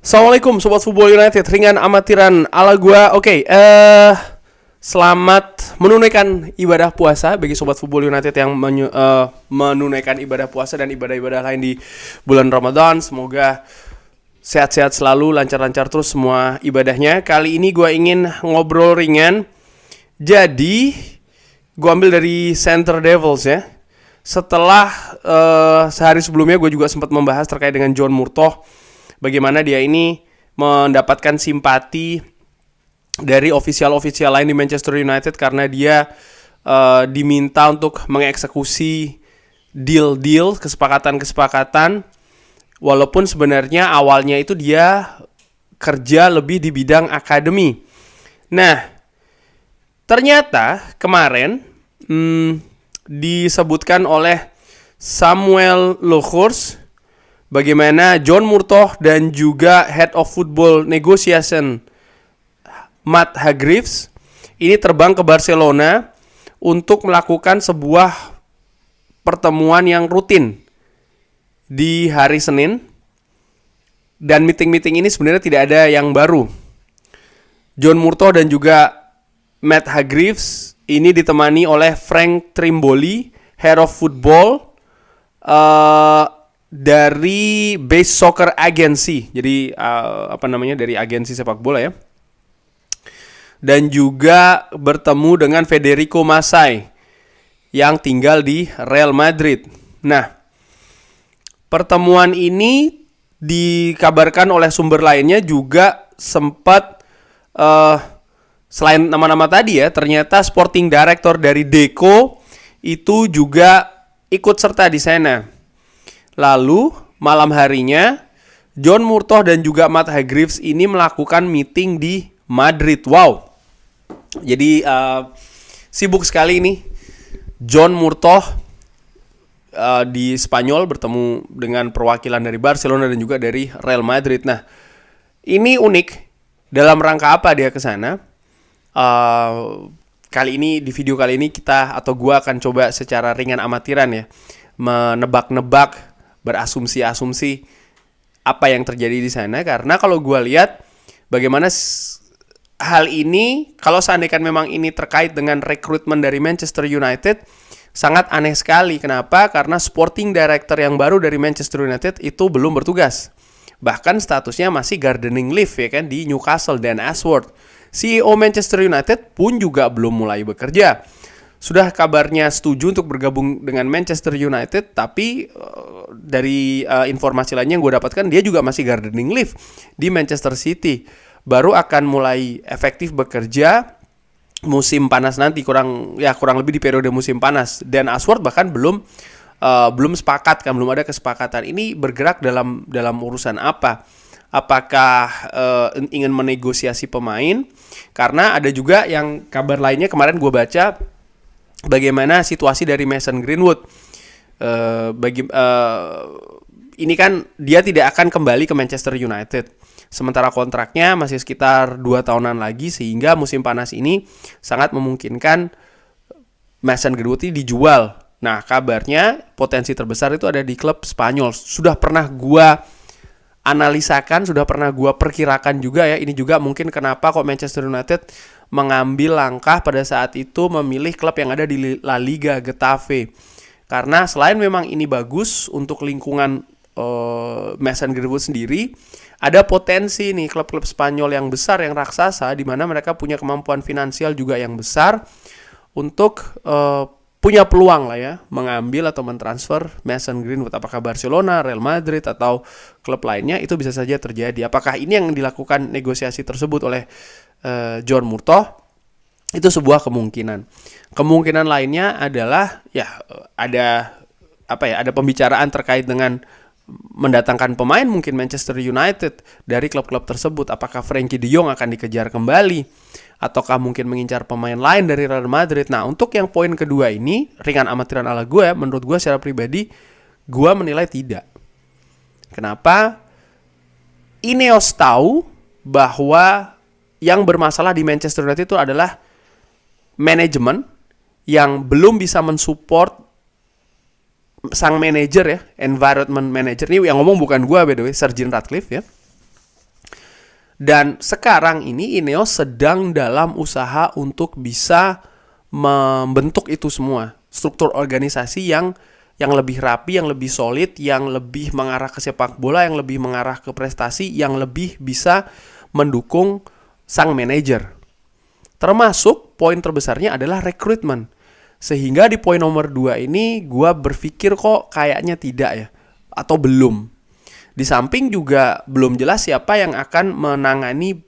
Assalamualaikum Sobat Football United, ringan amatiran ala gua. Selamat menunaikan ibadah puasa bagi Sobat Football United yang menunaikan ibadah puasa dan ibadah-ibadah lain di bulan Ramadan. Semoga sehat-sehat selalu, lancar-lancar terus semua ibadahnya. Kali ini gua ingin ngobrol ringan. Jadi gua ambil dari Center Devils ya. Setelah sehari sebelumnya gue juga sempat membahas terkait dengan John Murtough, bagaimana dia ini mendapatkan simpati dari ofisial-ofisial lain di Manchester United karena dia diminta untuk mengeksekusi deal-deal, kesepakatan-kesepakatan, walaupun sebenarnya awalnya itu dia kerja lebih di bidang akademi. Nah, ternyata kemarin disebutkan oleh Samuel Lokhurs bagaimana John Murtough dan juga Head of Football Negotiation Matt Hargreaves ini terbang ke Barcelona untuk melakukan sebuah pertemuan yang rutin di hari Senin. Dan meeting-meeting ini sebenarnya tidak ada yang baru. John Murtough dan juga Matt Hargreaves ini ditemani oleh Frank Trimboli, Head of Football dari Base Soccer Agency, jadi dari agensi sepak bola ya. Dan juga bertemu dengan Federico Masai yang tinggal di Real Madrid. Nah, pertemuan ini dikabarkan oleh sumber lainnya juga sempat selain nama-nama tadi ya, ternyata sporting director dari Deco itu juga ikut serta di sana. Lalu malam harinya John Murtough dan juga Matt Hargreaves ini melakukan meeting di Madrid. Wow. Jadi sibuk sekali ini John Murtough di Spanyol bertemu dengan perwakilan dari Barcelona dan juga dari Real Madrid. Nah, ini unik. Dalam rangka apa dia ke sana? Kali ini di video kali ini gua akan coba secara ringan amatiran ya, menebak-nebak, berasumsi-asumsi apa yang terjadi di sana. Karena kalau gua lihat bagaimana hal ini, kalau seandainya memang ini terkait dengan rekrutmen dari Manchester United, sangat aneh sekali. Kenapa? Karena sporting director yang baru dari Manchester United itu belum bertugas. Bahkan statusnya masih gardening leave ya kan di Newcastle. Dan Ashworth, CEO Manchester United pun juga belum mulai bekerja. Sudah kabarnya setuju untuk bergabung dengan Manchester United, tapi dari informasi lainnya yang gue dapatkan, dia juga masih gardening leave di Manchester City. Baru akan mulai efektif bekerja musim panas nanti, kurang lebih di periode musim panas. Dan Ashworth bahkan belum sepakat kan, belum ada kesepakatan. Ini bergerak dalam urusan apa? Apakah ingin menegosiasi pemain? Karena ada juga yang kabar lainnya kemarin gue baca bagaimana situasi dari Mason Greenwood. Ini kan dia tidak akan kembali ke Manchester United. Sementara kontraknya masih sekitar 2 tahunan lagi, sehingga musim panas ini sangat memungkinkan Mason Greenwood ini dijual. Nah, kabarnya potensi terbesar itu ada di klub Spanyol. Sudah pernah gua analisakan, sudah pernah gua perkirakan juga ya. Ini juga mungkin kenapa kok Manchester United mengambil langkah pada saat itu memilih klub yang ada di La Liga, Getafe. Karena selain memang ini bagus untuk lingkungan Mason Greenwood sendiri, ada potensi nih klub-klub Spanyol yang besar, yang raksasa, di mana mereka punya kemampuan finansial juga yang besar untuk punya peluang lah ya mengambil atau mentransfer Mason Greenwood. Apakah Barcelona, Real Madrid atau klub lainnya, itu bisa saja terjadi. Apakah ini yang dilakukan negosiasi tersebut oleh John Murtough? Itu sebuah kemungkinan. Kemungkinan lainnya adalah ada pembicaraan terkait dengan mendatangkan pemain mungkin Manchester United dari klub-klub tersebut. Apakah Frenkie de Jong akan dikejar kembali, ataukah mungkin mengincar pemain lain dari Real Madrid? Nah, untuk yang poin kedua ini, ringan amatiran ala gue, menurut gue secara pribadi, gue menilai tidak. Kenapa? Ineos tahu bahwa yang bermasalah di Manchester United itu adalah manajemen yang belum bisa mensupport sang manajer ya, environment manager. Ini yang ngomong bukan gue by the way, Sir Jim Ratcliffe ya. Dan sekarang ini Ineos sedang dalam usaha untuk bisa membentuk itu semua. Struktur organisasi yang lebih rapi, yang lebih solid, yang lebih mengarah ke sepak bola, yang lebih mengarah ke prestasi, yang lebih bisa mendukung sang manajer. Termasuk poin terbesarnya adalah rekrutmen. Sehingga di poin nomor 2 ini gue berpikir kok kayaknya tidak ya, atau belum. Di samping juga belum jelas siapa yang akan menangani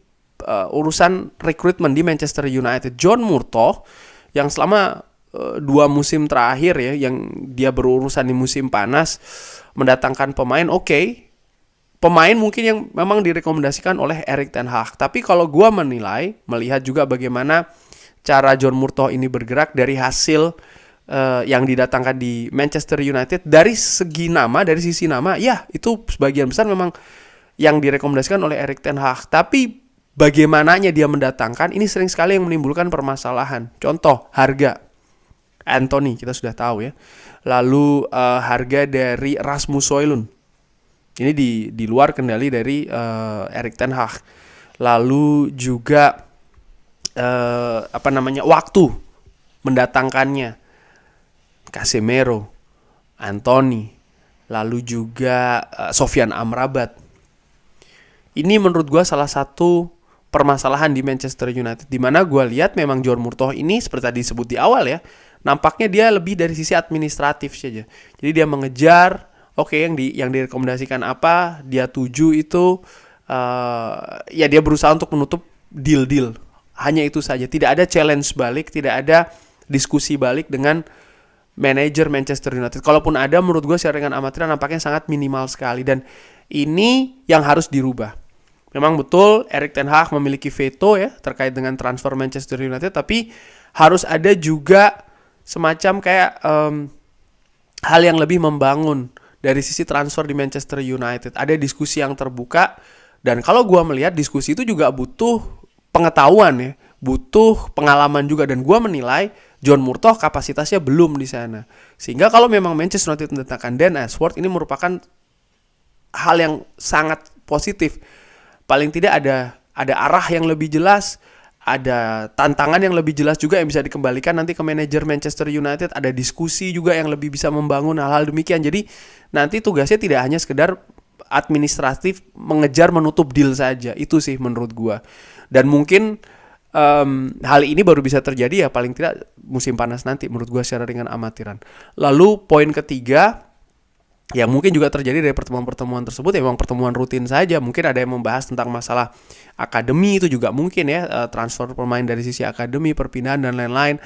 urusan rekrutmen di Manchester United. John Murtough yang selama 2 musim terakhir ya, yang dia berurusan di musim panas mendatangkan pemain, oke. Pemain mungkin yang memang direkomendasikan oleh Erik ten Hag. Tapi kalau gue melihat juga bagaimana cara John Murtough ini bergerak dari hasil yang didatangkan di Manchester United, dari segi nama, dari sisi nama, ya itu sebagian besar memang yang direkomendasikan oleh Erik ten Hag. Tapi bagaimananya dia mendatangkan, ini sering sekali yang menimbulkan permasalahan. Contoh, harga. Anthony, kita sudah tahu ya. Lalu harga dari Rasmus Højlund. Ini di luar kendali dari Erik ten Hag. Lalu juga waktu mendatangkannya. Casemiro, Anthony, lalu juga Sofyan Amrabat. Ini menurut gue salah satu permasalahan di Manchester United, di mana gue lihat memang John Murtough ini seperti tadi disebut di awal ya, nampaknya dia lebih dari sisi administratif saja. Jadi dia mengejar, yang direkomendasikan apa, dia tuju itu, ya dia berusaha untuk menutup deal-deal. Hanya itu saja, tidak ada challenge balik, tidak ada diskusi balik dengan manajer Manchester United. Kalaupun ada, menurut gue secara dengan amatiran nampaknya sangat minimal sekali. Dan ini yang harus dirubah. Memang betul Erik ten Hag memiliki veto ya terkait dengan transfer Manchester United. Tapi harus ada juga semacam kayak hal yang lebih membangun dari sisi transfer di Manchester United. Ada diskusi yang terbuka. Dan kalau gue melihat diskusi itu juga butuh pengetahuan ya. Butuh pengalaman juga. Dan gue menilai John Murtough kapasitasnya belum di sana. Sehingga kalau memang Manchester United mendatangkan Dan Ashworth, ini merupakan hal yang sangat positif. Paling tidak ada arah yang lebih jelas, ada tantangan yang lebih jelas juga yang bisa dikembalikan nanti ke manajer Manchester United, ada diskusi juga yang lebih bisa membangun hal-hal demikian. Jadi nanti tugasnya tidak hanya sekedar administratif mengejar menutup deal saja. Itu sih menurut gua. Dan mungkin hal ini baru bisa terjadi ya paling tidak musim panas nanti menurut gue secara ringan amatiran. Lalu poin ketiga yang mungkin juga terjadi dari pertemuan-pertemuan tersebut ya memang pertemuan rutin saja. Mungkin ada yang membahas tentang masalah akademi, itu juga mungkin ya, transfer pemain dari sisi akademi, perpindahan dan lain-lain.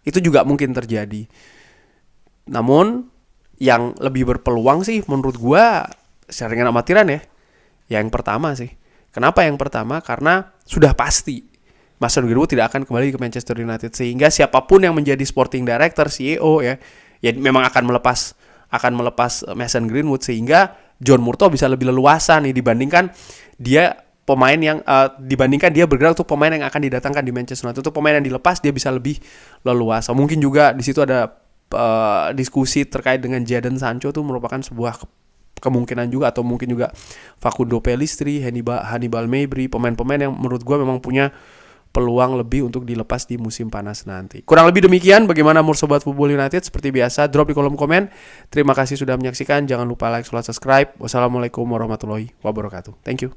Itu juga mungkin terjadi. Namun yang lebih berpeluang sih menurut gue secara ringan amatiran ya yang pertama sih. Kenapa yang pertama? Karena sudah pasti Mason Greenwood tidak akan kembali ke Manchester United, sehingga siapapun yang menjadi sporting director, CEO ya memang akan melepas Mason Greenwood, sehingga John Murtough bisa lebih leluasa nih dibandingkan dia bergerak untuk pemain yang akan didatangkan di Manchester United. Untuk pemain yang dilepas dia bisa lebih leluasa. Mungkin juga di situ ada diskusi terkait dengan Jadon Sancho, tuh merupakan sebuah kemungkinan juga, atau mungkin juga Facundo Pellistri, Hannibal Mejbri, pemain-pemain yang menurut gue memang punya peluang lebih untuk dilepas di musim panas nanti. Kurang lebih demikian bagaimana menurut Sobat Football United. Seperti biasa, drop di kolom komen. Terima kasih sudah menyaksikan. Jangan lupa like, subscribe. Wassalamualaikum warahmatullahi wabarakatuh. Thank you.